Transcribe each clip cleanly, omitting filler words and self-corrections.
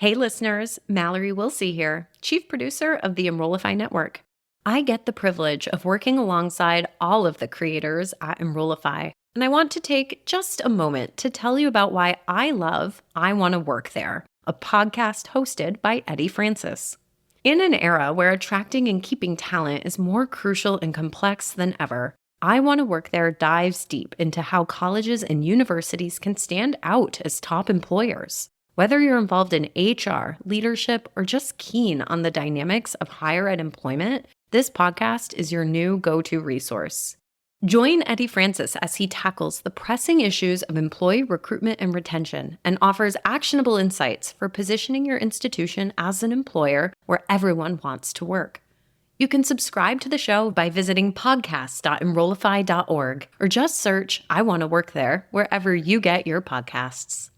Hey listeners, Mallory Wilsey here, Chief Producer of the Enrollify Network. I get the privilege of working alongside all of the creators at Enrollify, and I want to take just a moment to tell you about why I Want to Work There, a podcast hosted by Eddie Francis. In an era where attracting and keeping talent is more crucial and complex than ever, I Want to Work There dives deep into how colleges and universities can stand out as top employers. Whether you're involved in HR, leadership, or just keen on the dynamics of higher ed employment, this podcast is your new go-to resource. Join Eddie Francis as he tackles the pressing issues of employee recruitment and retention and offers actionable insights for positioning your institution as an employer where everyone wants to work. You can subscribe to the show by visiting podcast.enrollify.org or just search I Want to Work There wherever you get your podcasts.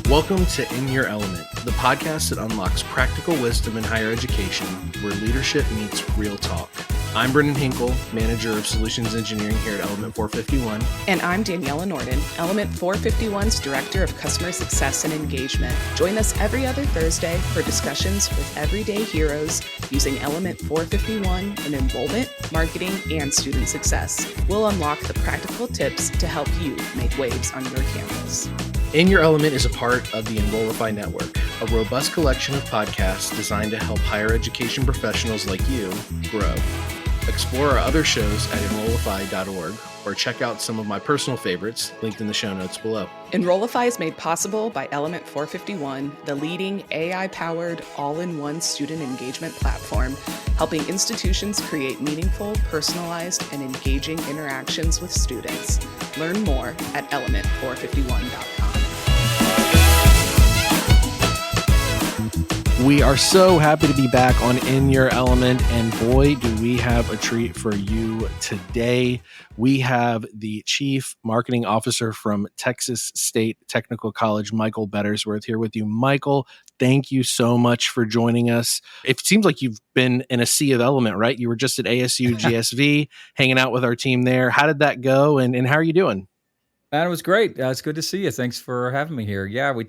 Welcome to In Your Element, the podcast that unlocks practical wisdom in higher education, where leadership meets real talk. I'm Brendan Hinkle, Manager of Solutions Engineering here at Element 451. And I'm Daniela Norden, Element 451's Director of Customer Success and Engagement. Join us every other Thursday for discussions with everyday heroes using Element 451 in enrollment, marketing, and student success. We'll unlock the practical tips to help you make waves on your campus. In Your Element is a part of the Enrollify Network, a robust collection of podcasts designed to help higher education professionals like you grow. Explore our other shows at enrollify.org or check out some of my personal favorites linked in the show notes below. Enrollify is made possible by Element 451, the leading AI-powered all-in-one student engagement platform, helping institutions create meaningful, personalized, and engaging interactions with students. Learn more at element451.com. We are so happy to be back on In Your Element, and boy, do we have a treat for you today. We have the Chief Marketing Officer from Texas State Technical College, Michael Bettersworth, here with you. Michael, thank you so much for joining us. It seems like you've been in a sea of element, right? You were just at ASU GSV, hanging out with our team there. How did that go, and how are you doing? Man, it was great. It's good to see you. Thanks for having me here. Yeah, we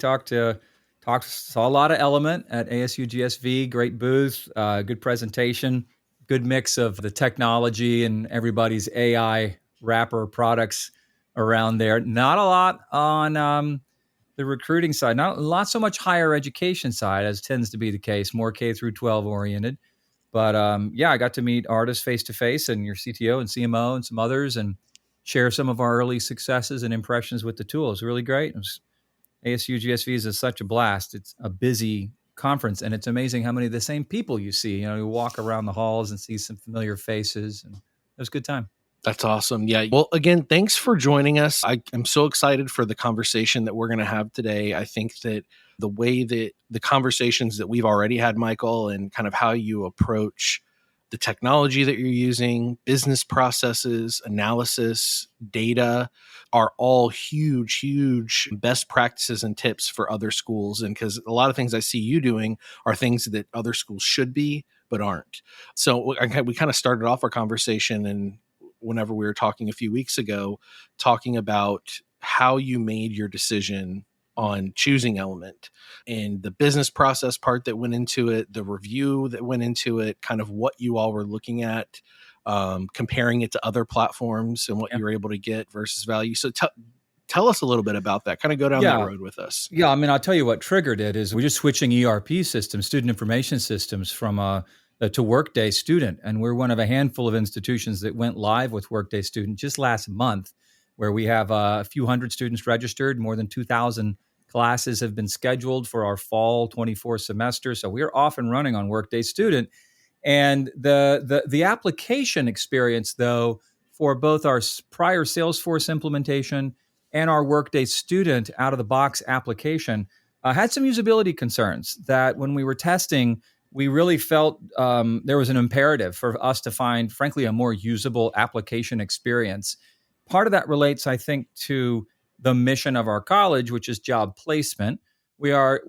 saw a lot of Element at ASU GSV, great booth, good presentation, good mix of the technology and everybody's AI wrapper products around there. Not a lot on the recruiting side, not so much higher education side, as tends to be the case, more K through 12 oriented. But I got to meet artists face to face and your CTO and CMO and some others and share some of our early successes and impressions with the tool. It was really great. ASU GSV is such a blast. It's a busy conference, and it's amazing how many of the same people you see. You walk around the halls and see some familiar faces, and it was a good time. That's awesome. Yeah. Well, again, thanks for joining us. I am so excited for the conversation that we're going to have today. I think that the way that the conversations that we've already had, Michael, and kind of how you approach the technology that you're using, business processes, analysis, data are all huge best practices and tips for other schools. And because a lot of things I see you doing are things that other schools should be, but aren't. So we kind of started off our conversation, and whenever we were talking a few weeks ago, talking about how you made your decision on choosing Element and the business process part that went into it, the review that went into it, kind of what you all were looking at, comparing it to other platforms and what you were able to get versus value. So tell us a little bit about that. Kind of go down that road with us. Yeah, I mean, I'll tell you what triggered it is we're just switching ERP systems, student information systems, from to Workday Student. And we're one of a handful of institutions that went live with Workday Student just last month, where we have a few hundred students registered, more than 2,000 classes have been scheduled for our fall 24 semester. So we're off and running on Workday Student. And the application experience, though, for both our prior Salesforce implementation and our Workday Student out-of-the-box application had some usability concerns that when we were testing, we really felt there was an imperative for us to find, frankly, a more usable application experience. Part of that relates, I think, to the mission of our college, which is job placement. We're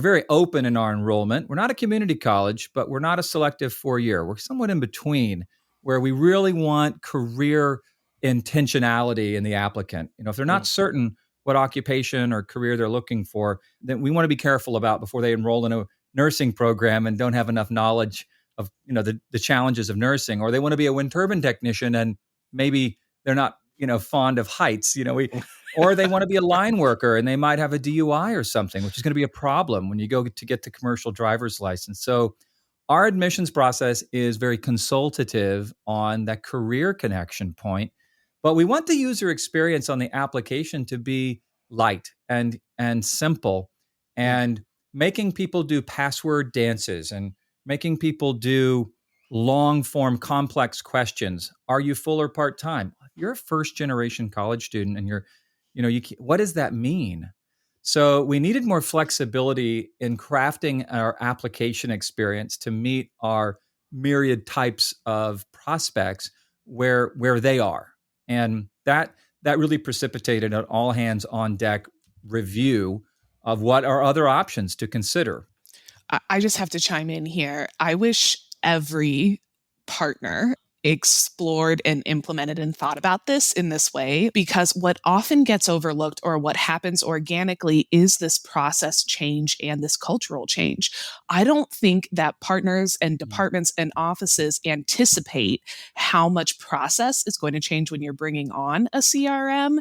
We're very open in our enrollment. We're not a community college, but we're not a selective 4-year. We're somewhat in between, where we really want career intentionality in the applicant. If they're not certain what occupation or career they're looking for, then we want to be careful about before they enroll in a nursing program and don't have enough knowledge of the challenges of nursing, or they want to be a wind turbine technician and maybe they're not fond of heights. Or they want to be a line worker and they might have a DUI or something, which is going to be a problem when you go to get the commercial driver's license. So our admissions process is very consultative on that career connection point, but we want the user experience on the application to be light and simple, and making people do password dances and making people do long form complex questions. Are you full or part-time? You're a first generation college student and what does that mean? So we needed more flexibility in crafting our application experience to meet our myriad types of prospects where they are. And that really precipitated an all hands on deck review of what are other options to consider. I just have to chime in here. I wish every partner explored and implemented and thought about this in this way, because what often gets overlooked or what happens organically is this process change and this cultural change. I don't think that partners and departments and offices anticipate how much process is going to change when you're bringing on a CRM,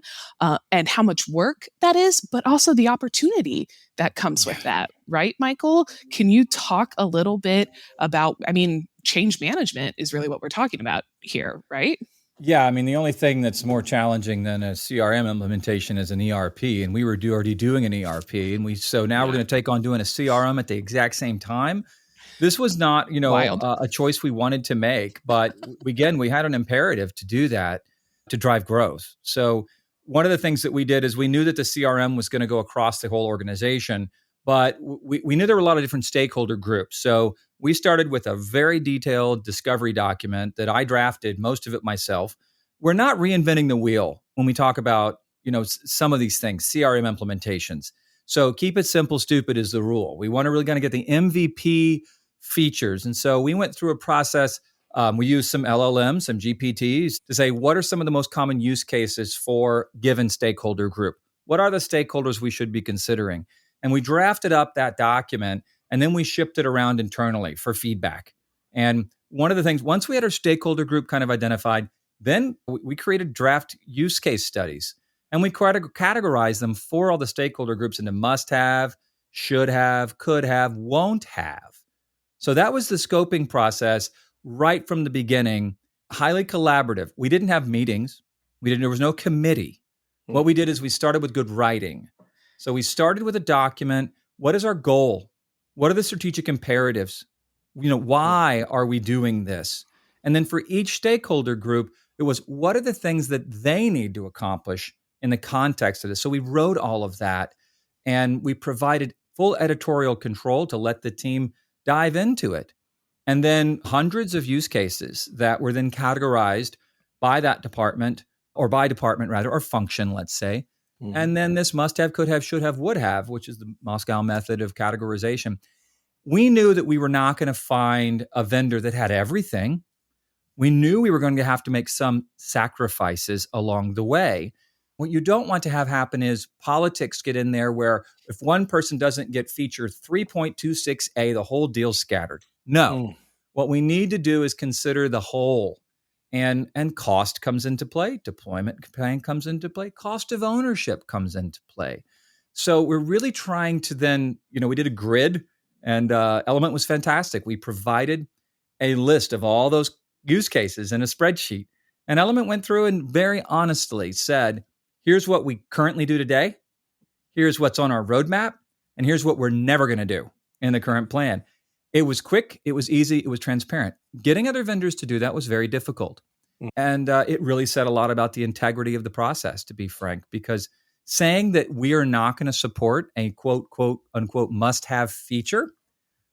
and how much work that is, but also the opportunity that comes with that, right, Michael? Can you talk a little bit about, change management is really what we're talking about here, right? Yeah, the only thing that's more challenging than a CRM implementation is an ERP, and we were already doing an ERP, and we're going to take on doing a CRM at the exact same time. This was not, a choice we wanted to make, but again, we had an imperative to do that to drive growth. So one of the things that we did is we knew that the CRM was going to go across the whole organization, but we knew there were a lot of different stakeholder groups. So we started with a very detailed discovery document that I drafted, most of it myself. We're not reinventing the wheel when we talk about, some of these things, CRM implementations. So keep it simple, stupid is the rule. We want to really kind of get the MVP features. And so we went through a process. We used some LLMs, some GPTs to say, what are some of the most common use cases for given stakeholder group? What are the stakeholders we should be considering? And we drafted up that document, and then we shipped it around internally for feedback. And one of the things, once we had our stakeholder group kind of identified, then we created draft use case studies. And we categorized them for all the stakeholder groups into must have, should have, could have, won't have. So that was the scoping process right from the beginning, highly collaborative. We didn't have meetings. There was no committee. What we did is we started with good writing. So we started with a document. What is our goal? What are the strategic imperatives? Why are we doing this? And then for each stakeholder group, it was, what are the things that they need to accomplish in the context of this? So we wrote all of that, and we provided full editorial control to let the team dive into it. And then hundreds of use cases that were then categorized by that department, or by department rather, or function, let's say. And then this must have, could have, should have, would have, which is the Moscow method of categorization. We knew that we were not going to find a vendor that had everything. We knew we were going to have to make some sacrifices along the way. What you don't want to have happen is politics get in there, where if one person doesn't get feature 3.26A, the whole deal's scattered. No. What we need to do is consider the whole. And cost comes into play, deployment plan comes into play, cost of ownership comes into play. So we're really trying to then, we did a grid, and Element was fantastic. We provided a list of all those use cases in a spreadsheet. And Element went through and very honestly said, here's what we currently do today, here's what's on our roadmap, and here's what we're never going to do in the current plan. It was quick, it was easy, it was transparent. Getting other vendors to do that was very difficult. And it really said a lot about the integrity of the process, to be frank, because saying that we are not going to support a quote, quote, unquote, must-have feature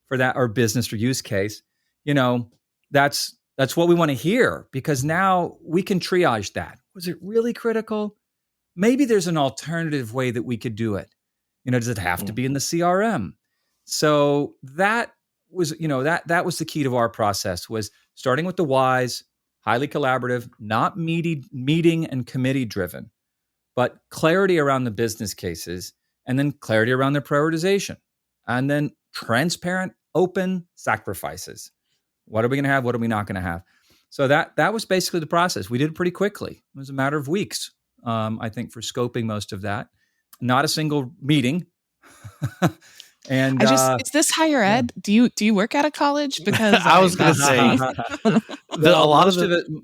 for that, or business or use case, that's what we want to hear, because now we can triage that. Was it really critical? Maybe there's an alternative way that we could do it. Does it have to be in the CRM? So that was, that was the key to our process, was starting with the whys, highly collaborative, not meeting and committee driven, but clarity around the business cases, and then clarity around their prioritization, and then transparent, open sacrifices. What are we going to have? What are we not going to have? So that was basically the process. We did it pretty quickly. It was a matter of weeks, I think, for scoping most of that. Not a single meeting. And is this higher ed? Do you work at a college? Because I was going to say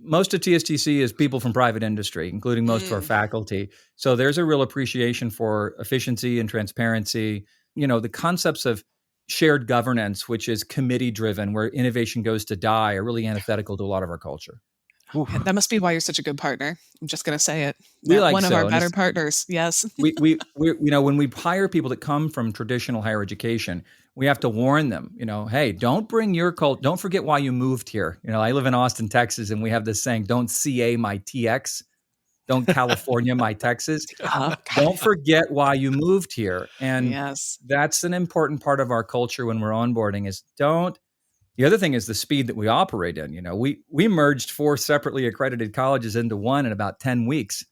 most of TSTC is people from private industry, including most of our faculty. So there's a real appreciation for efficiency and transparency. The concepts of shared governance, which is committee driven, where innovation goes to die, are really antithetical to a lot of our culture. That must be why you're such a good partner. I'm just going to say it. One of our better partners. Yes. we when we hire people that come from traditional higher education, we have to warn them, hey, don't bring your don't forget why you moved here. I live in Austin, Texas, and we have this saying, don't CA my TX, don't California my Texas. Don't forget why you moved here. And that's an important part of our culture when we're onboarding is don't. The other thing is the speed that we operate in. We merged 4 separately accredited colleges into one in about 10 weeks,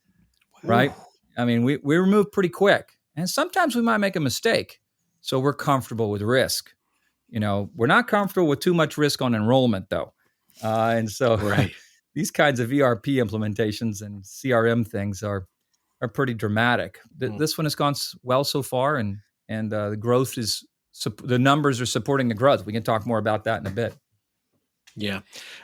right? I mean, we moved pretty quick, and sometimes we might make a mistake. So we're comfortable with risk. We're not comfortable with too much risk on enrollment, though. And so these kinds of ERP implementations and CRM things are pretty dramatic. This one has gone well so far, and the growth is. The numbers are supporting the growth. We can talk more about that in a bit. Yeah,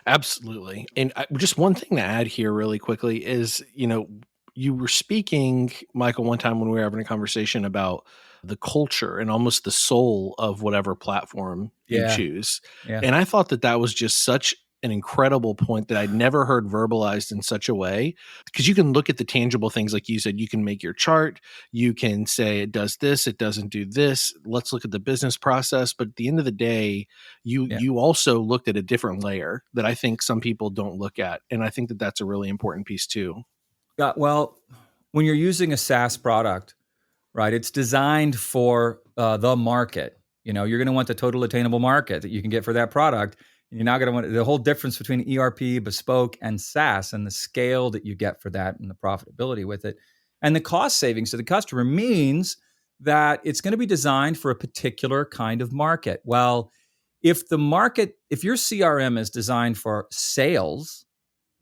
absolutely. And just one thing to add here really quickly is, you were speaking, Michael, one time when we were having a conversation about the culture and almost the soul of whatever platform you choose. Yeah. And I thought that was just such an incredible point that I'd never heard verbalized in such a way, because you can look at the tangible things. Like you said, you can make your chart, you can say it does this, it doesn't do this. Let's look at the business process. But at the end of the day, you also looked at a different layer that I think some people don't look at. And I think that that's a really important piece too. Yeah. Well, when you're using a SaaS product, right, it's designed for the market. You're going to want the total attainable market that you can get for that product. You're not going to want the whole difference between ERP, bespoke, and SaaS, and the scale that you get for that and the profitability with it. And the cost savings to the customer means that it's going to be designed for a particular kind of market. Well, if your CRM is designed for sales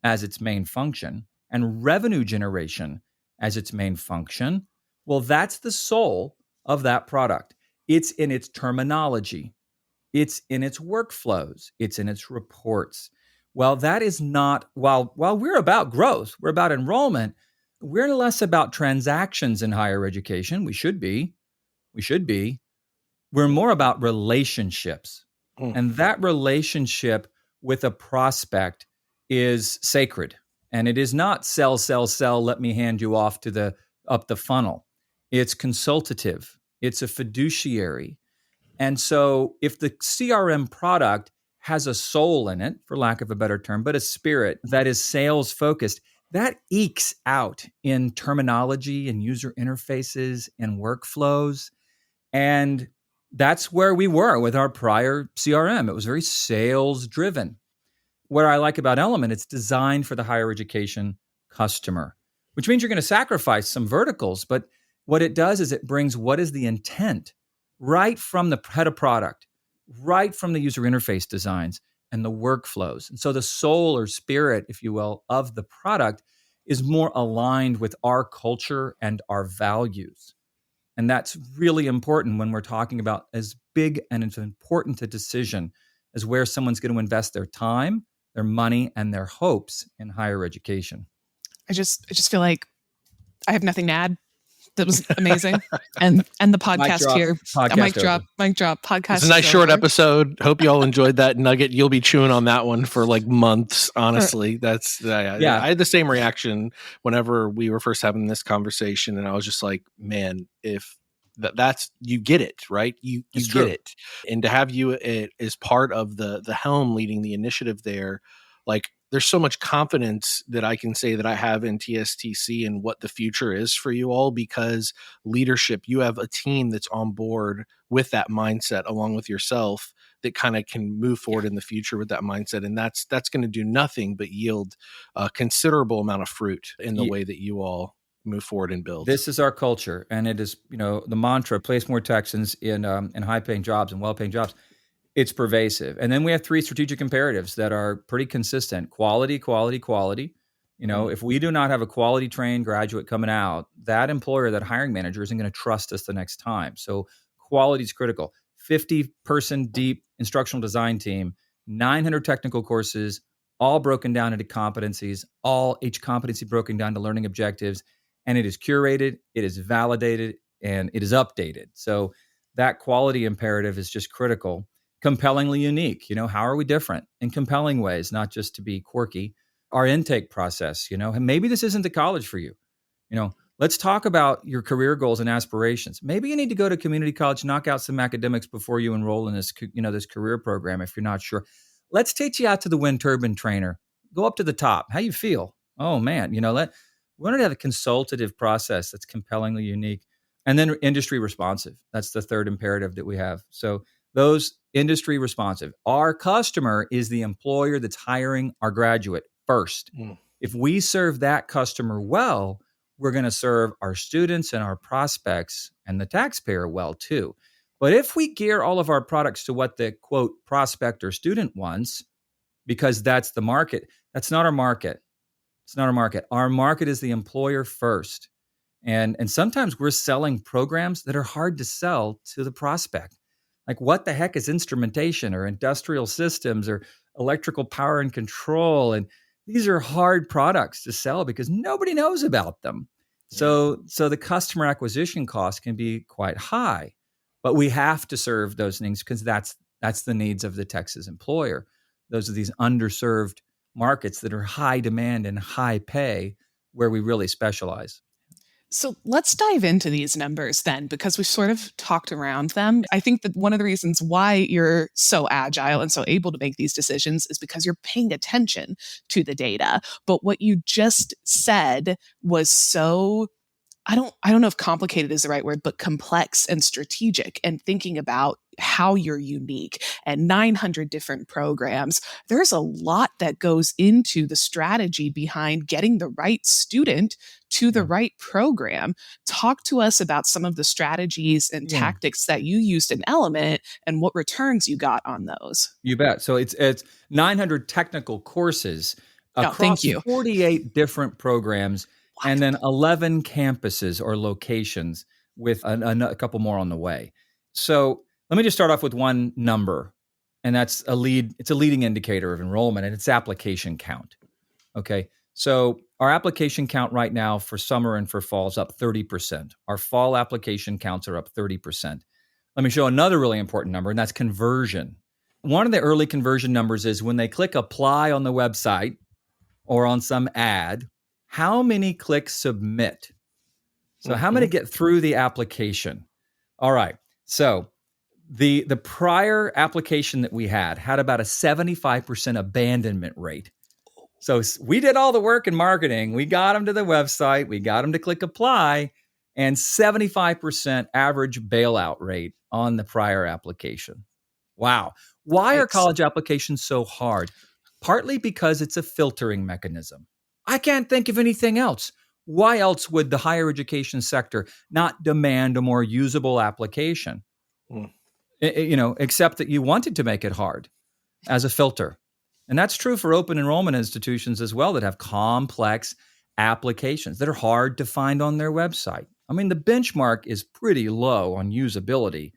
as its main function and revenue generation as its main function, well, that's the soul of that product. It's in its terminology. It's in its workflows. It's in its reports. Well, that is not, while we're about growth, we're about enrollment, we're less about transactions in higher education. We should be. We're more about relationships. And that relationship with a prospect is sacred. And it is not sell, let me hand you off to up the funnel. It's consultative. It's a fiduciary. And so if the CRM product has a soul in it, for lack of a better term, but a spirit that is sales focused, that ekes out in terminology and user interfaces and workflows. And that's where we were with our prior CRM. It was very sales driven. What I like about Element, it's designed for the higher education customer, which means you're going to sacrifice some verticals. But what it does is it brings what is the intent right from the head of product, right from the user interface designs and the workflows. And so the soul or spirit, if you will, of the product is more aligned with our culture and our values. And that's really important when we're talking about as big and as important a decision as where someone's going to invest their time, their money, and their hopes in higher education. I just feel like I have nothing to add. That was amazing. And the podcast here. Mic drop. Podcast. It's a nice short episode. Hope you all enjoyed that nugget. You'll be chewing on that one for like months. Honestly, that's I had the same reaction whenever we were first having this conversation, and I was just like, man, if that's you get it, right? You get it, and to have you as part of the helm leading the initiative there, like there's so much confidence that I can say that I have in TSTC and what the future is for you all, because leadership, you have a team that's on board with that mindset along with yourself that kind of can move forward in the future with that mindset. And that's going to do nothing but yield a considerable amount of fruit in the way that you all move forward and build. This is our culture. And it is, the mantra, place more Texans in high-paying jobs and well-paying jobs. It's pervasive. And then we have 3 strategic imperatives that are pretty consistent. Quality, quality, quality. If we do not have a quality trained graduate coming out, that employer, that hiring manager isn't going to trust us the next time. So quality is critical. 50-person deep instructional design team, 900 technical courses, all broken down into competencies, each competency broken down to learning objectives. And it is curated, it is validated, and it is updated. So that quality imperative is just critical. Compellingly unique. How are we different in compelling ways, not just to be quirky? Our intake process, and maybe this isn't the college for you. Let's talk about your career goals and aspirations. Maybe you need to go to community college, knock out some academics before you enroll in this, this career program if you're not sure. Let's take you out to the wind turbine trainer. Go up to the top. How you feel? Oh man, we want to have a consultative process that's compellingly unique. And then industry responsive. That's the third imperative that we have. So those industry responsive. Our customer is the employer that's hiring our graduate first. If we serve that customer well, we're going to serve our students and our prospects and the taxpayer well too. But if we gear all of our products to what the quote prospect or student wants, because that's the market, that's not our market. It's not our market. Our market is the employer first. And sometimes we're selling programs that are hard to sell to the prospect. Like, what the heck is instrumentation or industrial systems or electrical power and control? And these are hard products to sell because nobody knows about them. So the customer acquisition cost can be quite high, but we have to serve those things because that's the needs of the Texas employer. Those are these underserved markets that are high demand and high pay where we really specialize. So let's dive into these numbers then, because we've sort of talked around them. I think that one of the reasons why you're so agile and so able to make these decisions is because you're paying attention to the data. But what you just said was so, I don't know if complicated is the right word, but complex and strategic, and thinking about how you're unique and 900 different programs. There's a lot that goes into the strategy behind getting the right student to the right program. Talk to us about some of the strategies and tactics that you used in Element and what returns you got on those. You bet. So it's 900 technical courses across 48 different programs. What? And then 11 campuses or locations with a couple more on the way. So let me just start off with one number, and that's it's a leading indicator of enrollment, and it's application count. Okay. So our application count right now for summer and for fall is up 30%. Our fall application counts are up 30%. Let me show another really important number, and that's conversion. One of the early conversion numbers is when they click apply on the website or on some ad, how many click submit? So how many get through the application? All right. So the prior application that we had about a 75% abandonment rate. So we did all the work in marketing. We got them to the website. We got them to click apply, and 75% average bailout rate on the prior application. Wow. Why are college applications so hard? Partly because it's a filtering mechanism. I can't think of anything else. Why else would the higher education sector not demand a more usable application? Except that you wanted to make it hard as a filter. And that's true for open enrollment institutions as well that have complex applications that are hard to find on their website. I mean, the benchmark is pretty low on usability,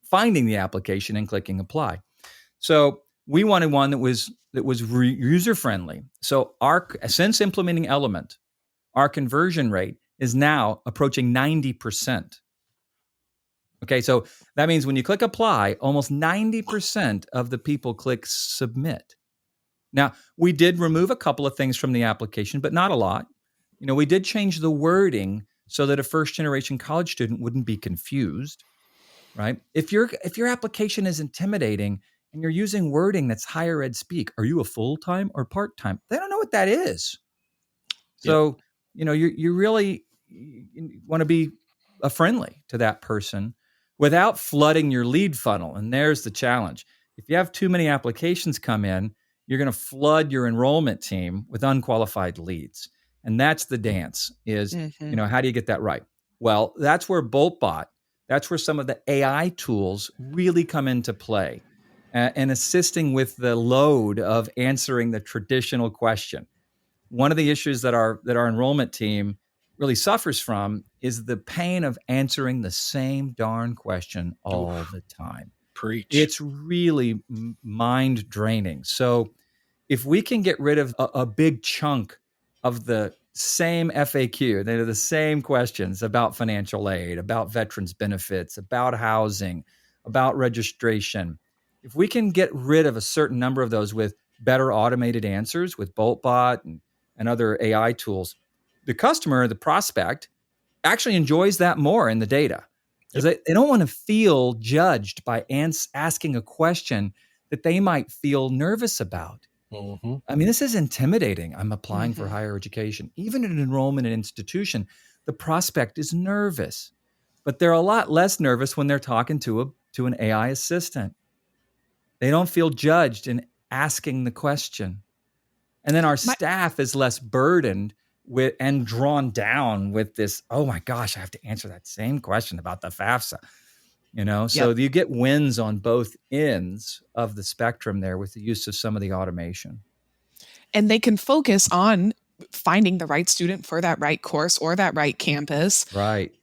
finding the application and clicking apply. So we wanted one that was user-friendly. So since implementing Element, our conversion rate is now approaching 90%. Okay, so that means when you click apply, almost 90% of the people click submit. Now, we did remove a couple of things from the application, but not a lot. We did change the wording so that a first-generation college student wouldn't be confused, right? If your application is intimidating and you're using wording that's higher ed speak. Are you a full-time or part-time? They don't know what that is. So, you really want to be friendly to that person without flooding your lead funnel. And there's the challenge. If you have too many applications come in, you're going to flood your enrollment team with unqualified leads. And that's the dance is, how do you get that right? Well, that's where BoltBot, that's where some of the AI tools really come into play and assisting with the load of answering the traditional question. One of the issues that our enrollment team really suffers from is the pain of answering the same darn question all the time. Preach. It's really mind draining. So if we can get rid of a big chunk of the same FAQ, they're the same questions about financial aid, about veterans benefits, about housing, about registration. If we can get rid of a certain number of those with better automated answers with BoltBot and other AI tools, the customer, the prospect, actually enjoys that more in the data. Because they don't want to feel judged by asking a question that they might feel nervous about. Mm-hmm. I mean, this is intimidating. I'm applying for higher education. Even at an enrollment institution, the prospect is nervous. But they're a lot less nervous when they're talking to an AI assistant. They don't feel judged in asking the question. And then our staff is less burdened with and drawn down with this, oh my gosh, I have to answer that same question about the FAFSA. So you get wins on both ends of the spectrum there with the use of some of the automation. And they can focus on finding the right student for that right course or that right campus. Right.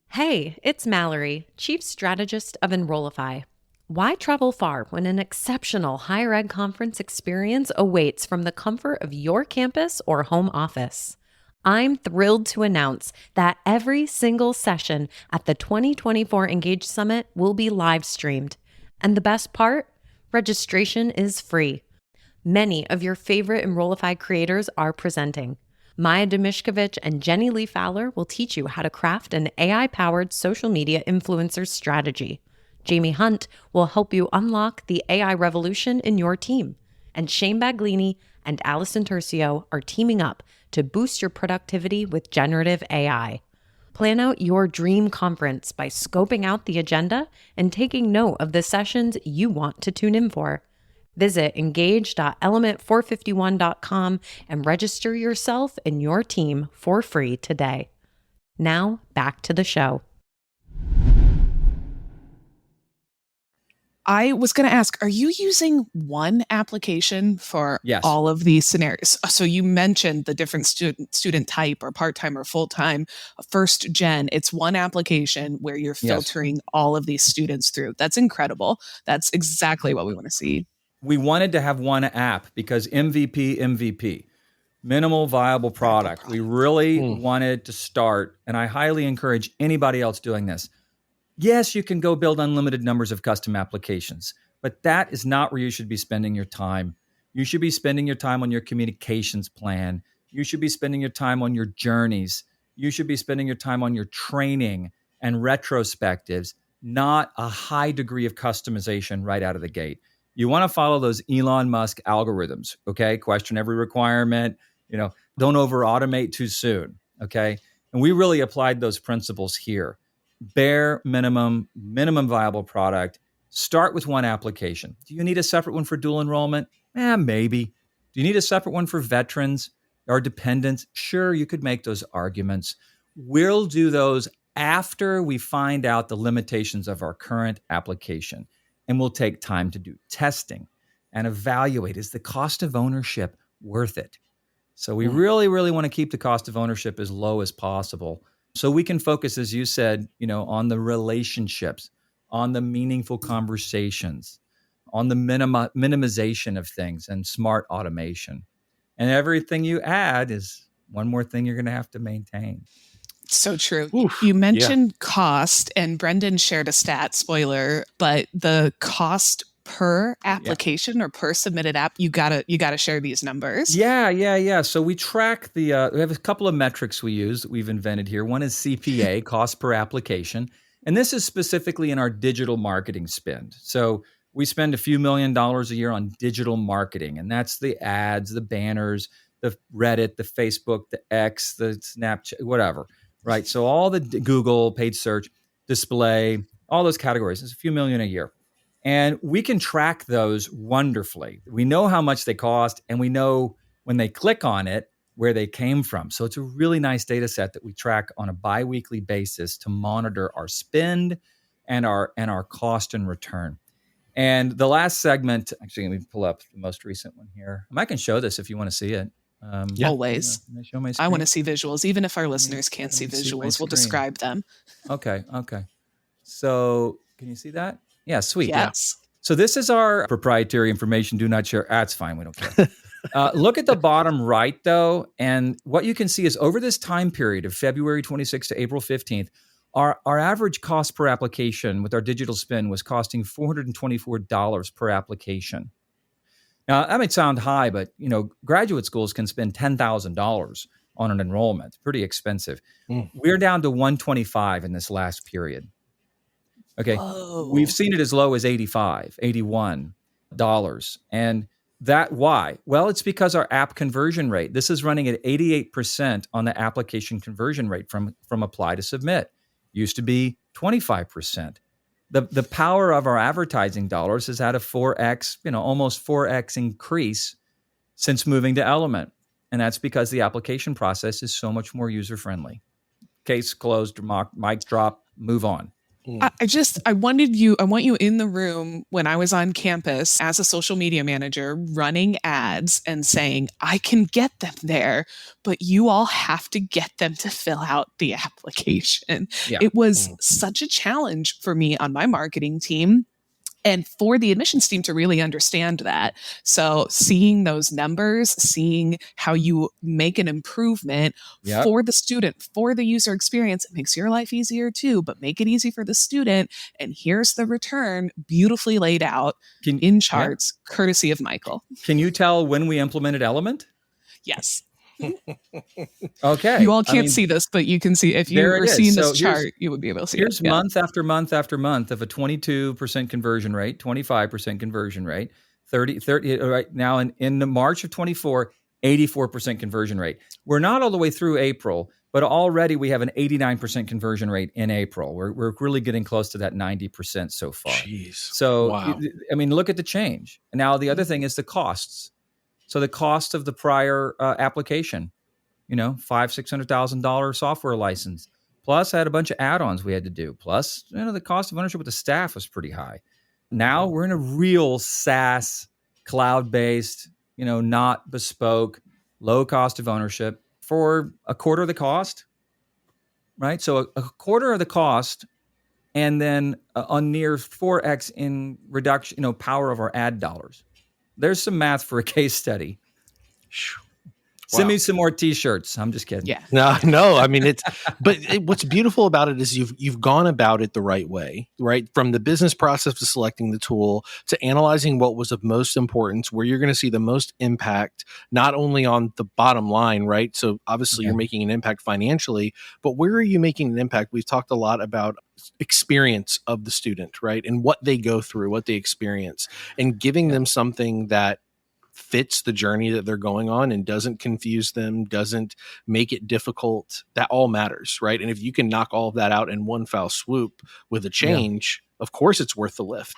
Hey, it's Mallory, Chief Strategist of Enrollify. Why travel far when an exceptional higher ed conference experience awaits from the comfort of your campus or home office? I'm thrilled to announce that every single session at the 2024 Engage Summit will be live streamed. And the best part? Registration is free. Many of your favorite Enrollify creators are presenting. Maya Demishkovich and Jenny Lee Fowler will teach you how to craft an AI-powered social media influencer strategy. Jamie Hunt will help you unlock the AI revolution in your team. And Shane Baglini and Allison Tercio are teaming up to boost your productivity with generative AI. Plan out your dream conference by scoping out the agenda and taking note of the sessions you want to tune in for. Visit engage.element451.com and register yourself and your team for free today. Now, back to the show. I was going to ask, are you using one application for all of these scenarios? So you mentioned the different student type or part-time or full-time. First gen, it's one application where you're filtering all of these students through. That's incredible. That's exactly what we want to see. We wanted to have one app because MVP, minimal viable product. We really wanted to start, and I highly encourage anybody else doing this. Yes, you can go build unlimited numbers of custom applications, but that is not where you should be spending your time. You should be spending your time on your communications plan. You should be spending your time on your journeys. You should be spending your time on your training and retrospectives, not a high degree of customization right out of the gate. You want to follow those Elon Musk algorithms, okay? Question every requirement, don't over automate too soon, okay? And we really applied those principles here. Bare minimum viable product. Start with one application. Do you need a separate one for dual enrollment? Maybe. Do you need a separate one for veterans or dependents? Sure, you could make those arguments. We'll do those after we find out the limitations of our current application. And we'll take time to do testing and evaluate, is the cost of ownership worth it? So we really, really want to keep the cost of ownership as low as possible. So we can focus, as you said, on the relationships, on the meaningful conversations, on the minimization of things and smart automation. And everything you add is one more thing you're going to have to maintain. So true. You mentioned cost, and Brendan shared a stat, spoiler, but the cost per application or per submitted app, you gotta share these numbers. Yeah. So we track we have a couple of metrics we use that we've invented here. One is CPA, cost per application, And this is specifically in our digital marketing spend. So we spend a few $1 million a year on digital marketing, and that's the ads, the banners, the Reddit, the Facebook, the X, the Snapchat, whatever, right? So all the Google, paid search, display, all those categories. It's a few million a year. And we can track those wonderfully. We know how much they cost, and we know when they click on it, where they came from. So it's a really nice data set that we track on a biweekly basis to monitor our spend and our cost and return. And the last segment, actually, let me pull up the most recent one here. I can show this if you want to see it. Always. Can I show my screen? I want to see visuals. Even if our listeners can't see visuals, we'll describe them. Okay. So can you see that? Yeah, sweet. Yes. Yeah. So this is our proprietary information. Do not share. That's fine. We don't care. Look at the bottom right, though, and what you can see is over this time period of February 26th to April 15th, our average cost per application with our digital spend was costing $424 per application. Now, that might sound high, but graduate schools can spend $10,000 on an enrollment. Pretty expensive. We're down to $125 in this last period. Okay. Whoa. We've seen it as low as $85, $81. And that why? Well, it's because our app conversion rate, this is running at 88% on the application conversion rate from apply to submit. Used to be 25%. The power of our advertising dollars has had a 4x, almost 4x increase since moving to Element. And that's because the application process is so much more user-friendly. Case closed, mic drop, move on. I want you in the room when I was on campus as a social media manager running ads and saying, I can get them there, but you all have to get them to fill out the application. Yeah. It was such a challenge for me on my marketing team and for the admissions team to really understand that. So seeing those numbers, seeing how you make an improvement for the student, for the user experience, it makes your life easier too, but make it easy for the student. And here's the return beautifully laid out in charts, courtesy of Michael. Can you tell when we implemented Element? Yes. Okay. You all can't see this, but you can see if you were seeing this chart, you would be able to see it. Here's month after month after month of a 22% conversion rate, 25% conversion rate, 30 right now in the March of 24, 84% conversion rate. We're not all the way through April, but already we have an 89% conversion rate in April. We're really getting close to that 90% so far. Jeez. So, wow. Look at the change. Now, the other thing is the costs. So the cost of the prior application, $500,000-$600,000 software license. Plus, I had a bunch of add-ons we had to do. Plus, the cost of ownership with the staff was pretty high. Now we're in a real SaaS, cloud-based, not bespoke, low cost of ownership for a quarter of the cost, right? So a quarter of the cost, and then on near 4x in reduction, power of our ad dollars. There's some math for a case study. Send me some more T-shirts. I'm just kidding. Yeah. No. What's beautiful about it is you've gone about it the right way, right? From the business process to selecting the tool to analyzing what was of most importance, where you're going to see the most impact, not only on the bottom line, right? So obviously you're making an impact financially, but where are you making an impact? We've talked a lot about experience of the student, right? And what they go through, what they experience, and giving them something that fits the journey that they're going on and doesn't confuse them, doesn't make it difficult. That all matters, right? And if you can knock all of that out in one foul swoop with a change, of course it's worth the lift.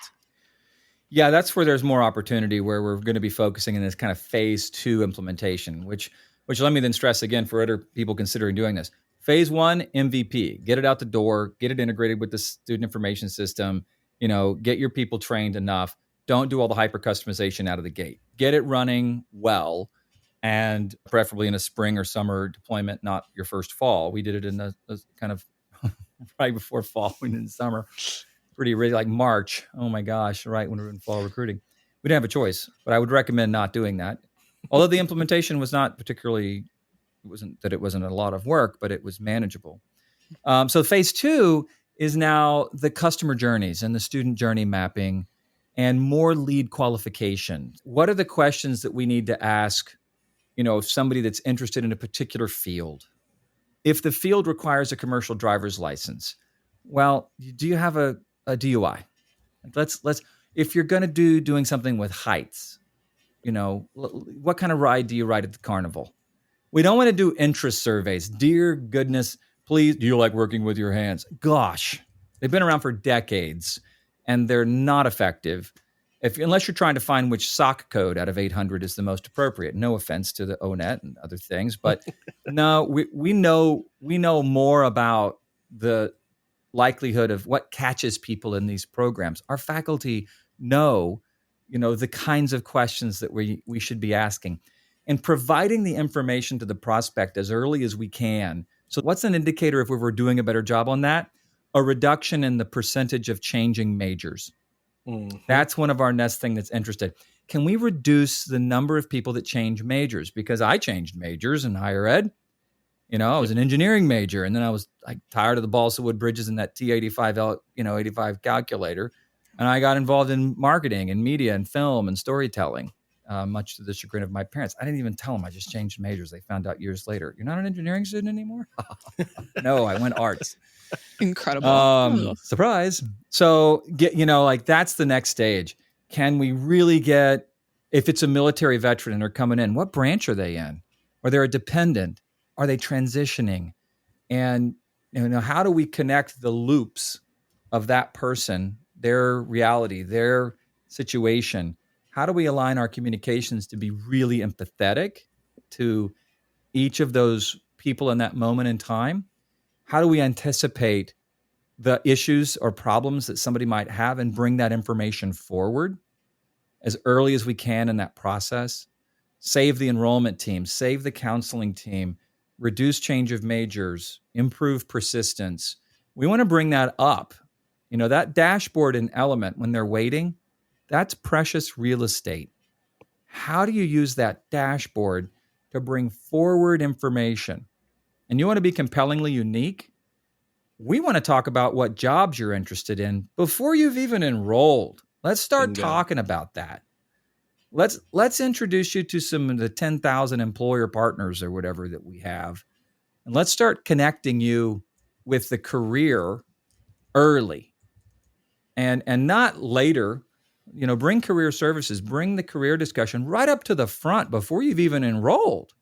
Yeah, that's where there's more opportunity, where we're going to be focusing in this kind of phase 2 implementation, which let me then stress again for other people considering doing this. Phase 1, MVP, get it out the door, get it integrated with the student information system, get your people trained enough. Don't do all the hyper customization out of the gate. Get it running well, and preferably in a spring or summer deployment, not your first fall. We did it in the kind of right before fall, we did in summer. Pretty really like March. Oh my gosh, right when we were in fall recruiting. We didn't have a choice, but I would recommend not doing that. Although the implementation was not particularly, it wasn't a lot of work, but it was manageable. So phase 2 is now the customer journeys and the student journey mapping and more lead qualification. What are the questions that we need to ask, of somebody that's interested in a particular field? If the field requires a commercial driver's license, Well, do you have a DUI? Like, let's if you're going to doing something with heights, what kind of ride do you ride at the carnival? We don't want to do interest surveys. Dear goodness, please, do you like working with your hands? Gosh, they've been around for decades and they're not effective. Unless you're trying to find which sock code out of 800 is the most appropriate. No offense to the ONET and other things, but no, we know more about the likelihood of what catches people in these programs. Our faculty know, the kinds of questions that we should be asking and providing the information to the prospect as early as we can. So what's an indicator if we're doing a better job on that? A reduction in the percentage of changing majors. Mm-hmm. That's one of our next thing that's interested. Can we reduce the number of people that change majors? Because I changed majors in higher ed. I was an engineering major, and then I was tired of the balsa wood bridges and that T85, 85 calculator. And I got involved in marketing and media and film and storytelling, much to the chagrin of my parents. I didn't even tell them I just changed majors. They found out years later. You're not an engineering student anymore? No, I went arts. Incredible. Surprise. So that's the next stage. Can we really get, if it's a military veteran and they're coming in, what branch are they in? Or they're a dependent? Are they transitioning? And how do we connect the loops of that person, their reality, their situation? How do we align our communications to be really empathetic to each of those people in that moment in time? How do we anticipate the issues or problems that somebody might have and bring that information forward as early as we can in that process? Save the enrollment team, save the counseling team, reduce change of majors, improve persistence. We want to bring that up. That dashboard in Element when they're waiting, that's precious real estate. How do you use that dashboard to bring forward information? And you want to be compellingly unique? We want to talk about what jobs you're interested in before you've even enrolled. Let's start talking about that. Let's introduce you to some of the 10,000 employer partners or whatever that we have. And let's start connecting you with the career early and not later. Bring career services, bring the career discussion right up to the front before you've even enrolled.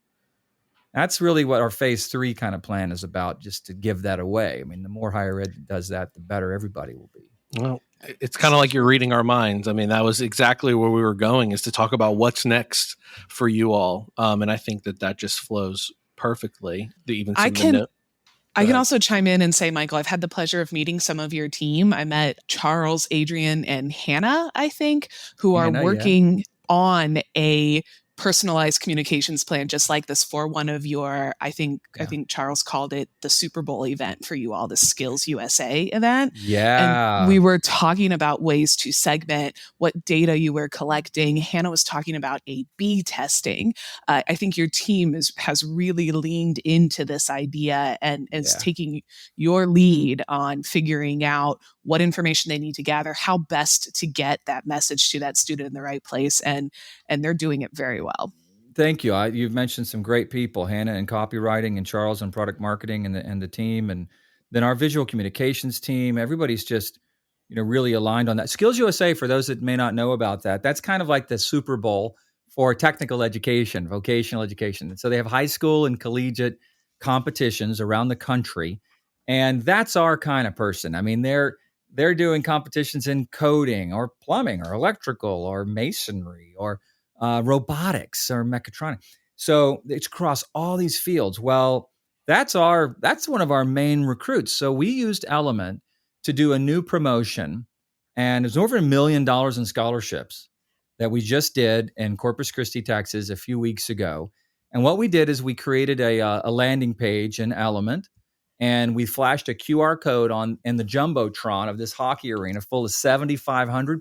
That's really what our phase 3 kind of plan is about, just to give that away. I mean, the more higher ed does that, the better everybody will be. Well, it's kind of like you're reading our minds. I mean, that was exactly where we were going, is to talk about what's next for you all. And I think that just flows perfectly. I can also chime in and say, Michael, I've had the pleasure of meeting some of your team. I met Charles, Adrian, and Hannah, I think, who are working on a personalized communications plan, just like this, for one of your, I think Charles called it the Super Bowl event for you all, the Skills USA event. Yeah. And we were talking about ways to segment what data you were collecting. Hannah was talking about A/B testing. I think your team has really leaned into this idea and is taking your lead on figuring out what information they need to gather, how best to get that message to that student in the right place. And they're doing it very well. Thank you. You've mentioned some great people, Hannah in copywriting and Charles in product marketing and the team. And then our visual communications team, everybody's just, really aligned on that. Skills USA, for those that may not know about that, that's kind of like the Super Bowl for technical education, vocational education. And so they have high school and collegiate competitions around the country. And that's our kind of person. I mean, they're doing competitions in coding or plumbing or electrical or masonry or robotics or mechatronics. So it's across all these fields. Well, that's one of our main recruits. So we used Element to do a new promotion, and there's over $1 million in scholarships that we just did in Corpus Christi, Texas, a few weeks ago. And what we did is we created a landing page in Element, and we flashed a QR code in the jumbotron of this hockey arena full of 7,500,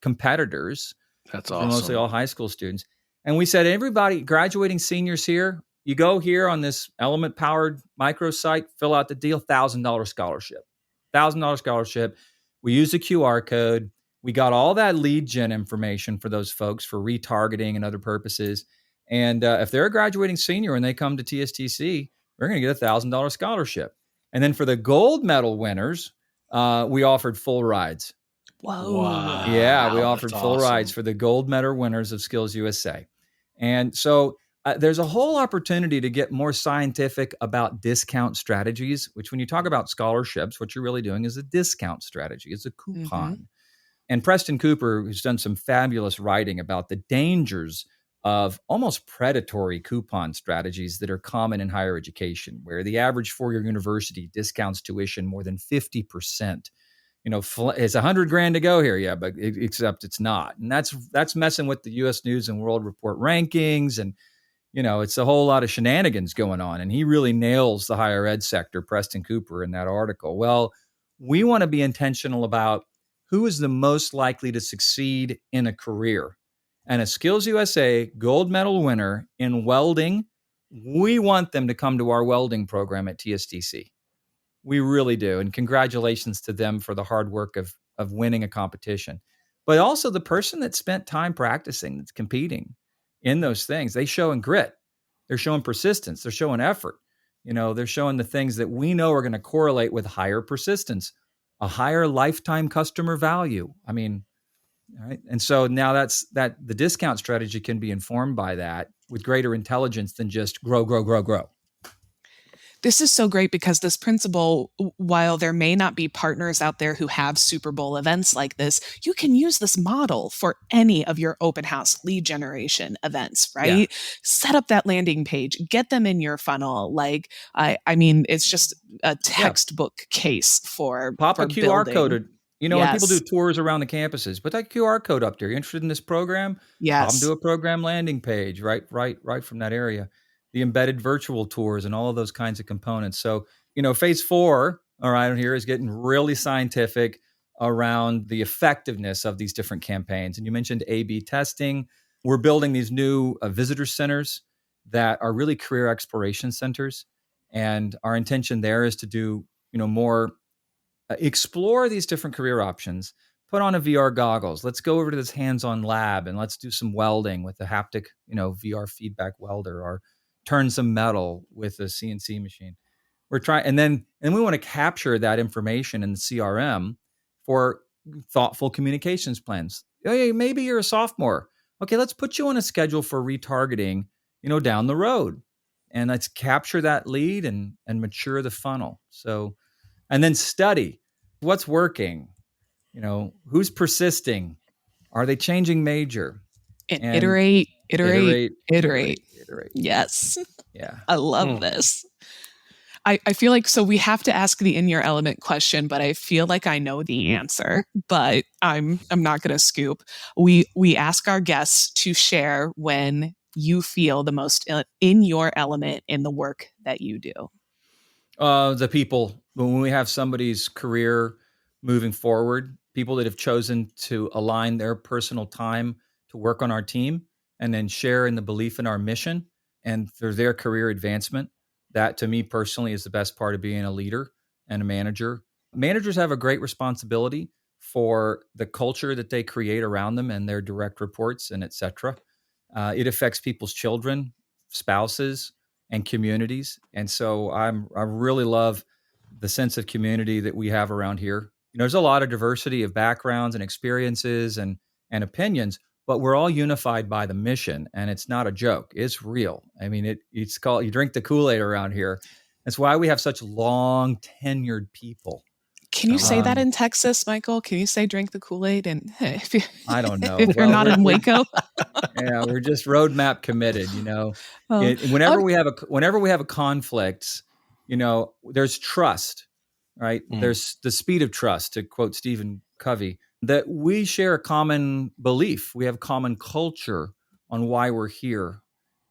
competitors. That's awesome. Mostly all high school students. And we said, everybody, graduating seniors here, you go here on this Element-powered microsite, fill out the deal, $1,000 scholarship. $1,000 scholarship. We used a QR code. We got all that lead gen information for those folks for retargeting and other purposes. And if they're a graduating senior and they come to TSTC, we're going to get a $1,000 scholarship. And then for the gold medal winners, we offered full rides. Whoa. Wow. Yeah, we That's offered full awesome. rides for the gold medal winners of Skills USA. And so there's a whole opportunity to get more scientific about discount strategies, which when you talk about scholarships, what you're really doing is a discount strategy. It's a coupon. And Preston Cooper, who's done some fabulous writing about the dangers of almost predatory coupon strategies that are common in higher education, where the average four-year university discounts tuition more than 50%. It's $100,000 to go here, yeah, but except it's not, and that's messing with the U.S. News and World Report rankings, and it's a whole lot of shenanigans going on. And he really nails the higher ed sector, Preston Cooper, in that article. Well, we want to be intentional about who is the most likely to succeed in a career, and a Skills USA gold medal winner in welding. We want them to come to our welding program at TSTC. We really do. And congratulations to them for the hard work of winning a competition. But also the person that spent time practicing, that's competing in those things, they showing grit. They're showing persistence. They're showing effort. They're showing the things that we know are going to correlate with higher persistence, a higher lifetime customer value. I mean, all right. And so now the discount strategy can be informed by that with greater intelligence than just grow, grow, grow, grow. This is so great because this principle, while there may not be partners out there who have Super Bowl events like this, you can use this model for any of your open house lead generation events, right? Yeah. Set up that landing page, get them in your funnel. I mean, it's just a textbook case for pop a QR building. code. When people do tours around the campuses, put that QR code up there. You're interested in this program? Yes. Pop them to a program landing page, right from that area. The embedded virtual tours and all of those kinds of components. So, phase 4, all right, here is getting really scientific around the effectiveness of these different campaigns. And you mentioned A/B testing. We're building these new visitor centers that are really career exploration centers. And our intention there is to do, more, explore these different career options, put on a VR goggles. Let's go over to this hands-on lab and let's do some welding with a haptic, VR feedback welder, or turn some metal with a CNC machine. We're trying, and then we want to capture that information in the CRM for thoughtful communications plans. Hey, maybe you're a sophomore. Okay, let's put you on a schedule for retargeting, down the road, and let's capture that lead and mature the funnel. So, and then study what's working. Who's persisting? Are they changing major? And iterate. Yes. Yeah. I love this. I feel like, so we have to ask the in your element question, but I feel like I know the answer, but I'm not going to scoop. We ask our guests to share when you feel the most in your element in the work that you do. The people, when we have somebody's career moving forward, people that have chosen to align their personal time to work on our team and then share in the belief in our mission and for their career advancement. That, to me personally, is the best part of being a leader and a manager. Managers have a great responsibility for the culture that they create around them and their direct reports and et cetera. It affects people's children, spouses, and communities. And so I really love the sense of community that we have around here. There's a lot of diversity of backgrounds and experiences and opinions, but we're all unified by the mission, and it's not a joke. It's real. I mean, it's called, you drink the Kool-Aid around here. That's why we have such long tenured people. Can you say that in Texas, Michael? Can you say drink the Kool-Aid? And I don't know. If you're not in Waco. Yeah, we're just roadmap committed, Whenever we have a conflict, there's trust, right? There's the speed of trust, to quote Stephen Covey, that we share a common belief. We have common culture on why we're here.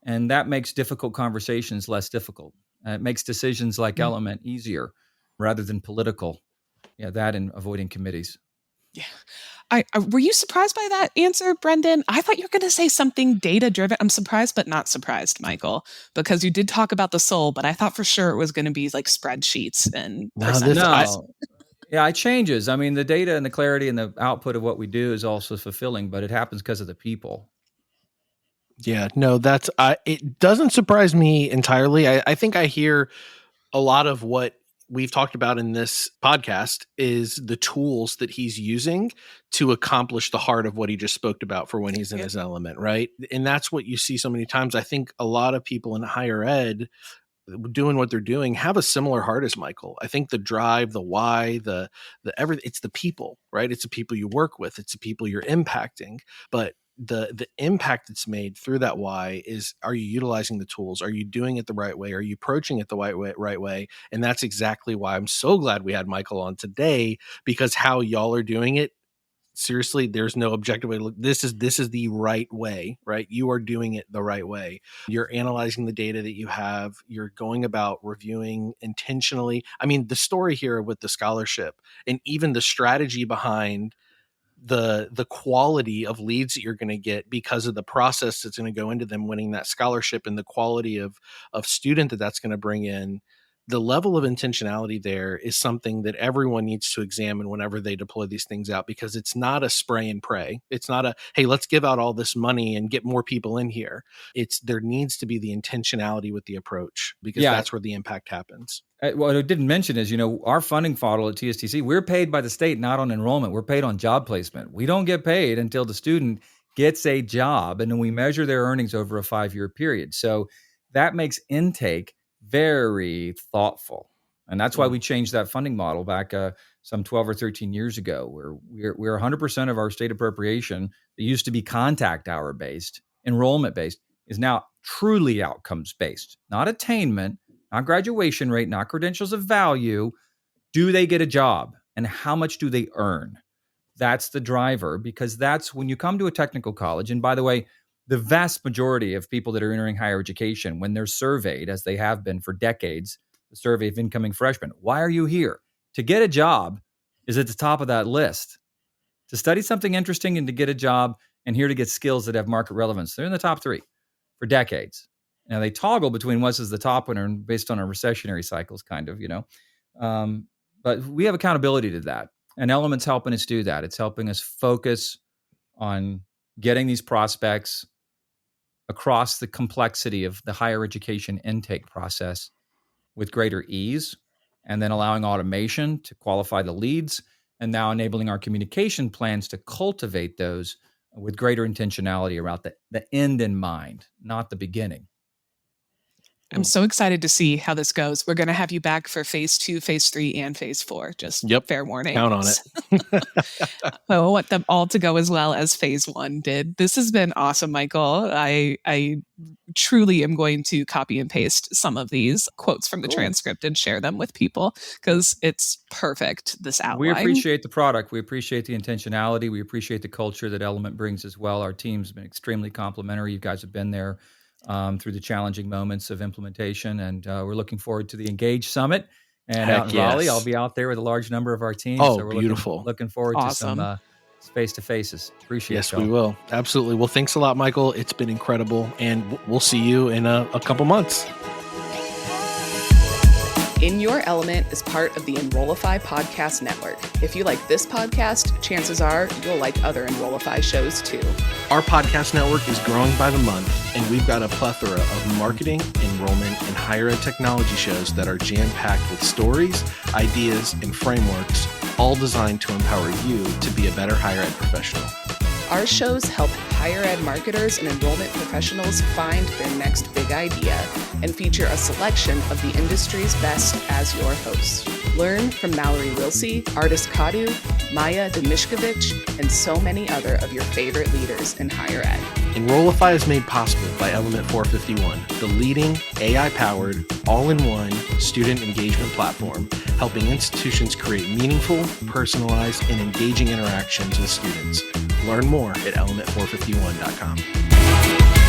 And that makes difficult conversations less difficult. It makes decisions like Element easier rather than political. Yeah, that and avoiding committees. Yeah. Were you surprised by that answer, Brendan? I thought you were going to say something data-driven. I'm surprised, but not surprised, Michael, because you did talk about the soul, but I thought for sure it was going to be like spreadsheets and Yeah, it changes. I mean, the data and the clarity and the output of what we do is also fulfilling, but it happens because of the people. Yeah, no, it doesn't surprise me entirely. I think I hear a lot of what we've talked about in this podcast is the tools that he's using to accomplish the heart of what he just spoke about for when he's in his element, right? And that's what you see so many times. I think a lot of people in higher ed doing what they're doing have a similar heart as Michael. I think the drive, the why, the everything, it's the people, right? It's the people you work with, it's the people you're impacting. But the impact that's made through that why is, are you utilizing the tools? Are you doing it the right way? Are you approaching it the right way? And that's exactly why I'm so glad we had Michael on today, because how y'all are doing it, seriously, there's no objective way to look. This is the right way, right? You are doing it the right way. You're analyzing the data that you have. You're going about reviewing intentionally. I mean, the story here with the scholarship and even the strategy behind the quality of leads that you're going to get because of the process that's going to go into them winning that scholarship and the quality of student that's going to bring in. The level of intentionality there is something that everyone needs to examine whenever they deploy these things out, because it's not a spray and pray. It's not a, hey, let's give out all this money and get more people in here. There needs to be the intentionality with the approach, because that's where the impact happens. What I didn't mention is, our funding model at TSTC, we're paid by the state, not on enrollment. We're paid on job placement. We don't get paid until the student gets a job, and then we measure their earnings over a 5-year period. So that makes intake very thoughtful. And that's why we changed that funding model back some 12 or 13 years ago, where we're 100% of our state appropriation that used to be contact hour based, enrollment based, is now truly outcomes based, not attainment, not graduation rate, not credentials of value. Do they get a job, and how much do they earn? That's the driver, because that's when you come to a technical college. And by the way, the vast majority of people that are entering higher education, when they're surveyed, as they have been for decades, the survey of incoming freshmen, why are you here? To get a job is at the top of that list. To study something interesting and to get a job, and here to get skills that have market relevance. They're in the top 3 for decades. Now, they toggle between what's the top winner and based on our recessionary cycles, kind of, but we have accountability to that. And Element's helping us do that. It's helping us focus on getting these prospects across the complexity of the higher education intake process with greater ease, and then allowing automation to qualify the leads, and now enabling our communication plans to cultivate those with greater intentionality around the end in mind, not the beginning. I'm so excited to see how this goes. We're going to have you back for phase 2, phase 3, and phase 4. Just fair warning. Count on it. I want them all to go as well as phase 1 did. This has been awesome, Michael. I truly am going to copy and paste some of these quotes from the transcript and share them with people, because it's perfect, this outline. We appreciate the product. We appreciate the intentionality. We appreciate the culture that Element brings as well. Our team's been extremely complimentary. You guys have been there through the challenging moments of implementation. And we're looking forward to the Engage Summit. And out in Raleigh, I'll be out there with a large number of our teams. Oh, so we're beautiful. Looking forward to some face-to-faces. Appreciate it. Yes, we will. Absolutely. Well, thanks a lot, Michael. It's been incredible. And we'll see you in a couple months. In Your Element is part of the Enrollify podcast network. If you like this podcast, chances are you'll like other Enrollify shows too. Our podcast network is growing by the month, and we've got a plethora of marketing, enrollment, and higher ed technology shows that are jam-packed with stories, ideas, and frameworks, all designed to empower you to be a better higher ed professional. Our shows help higher ed marketers and enrollment professionals find their next big idea, and feature a selection of the industry's best as your host. Learn from Mallory Wilsey, Artis Kadu, Maya Demishkovich, and so many other of your favorite leaders in higher ed. Enrollify is made possible by Element 451, the leading AI-powered, all-in-one student engagement platform, helping institutions create meaningful, personalized, and engaging interactions with students. Learn more at element451.com.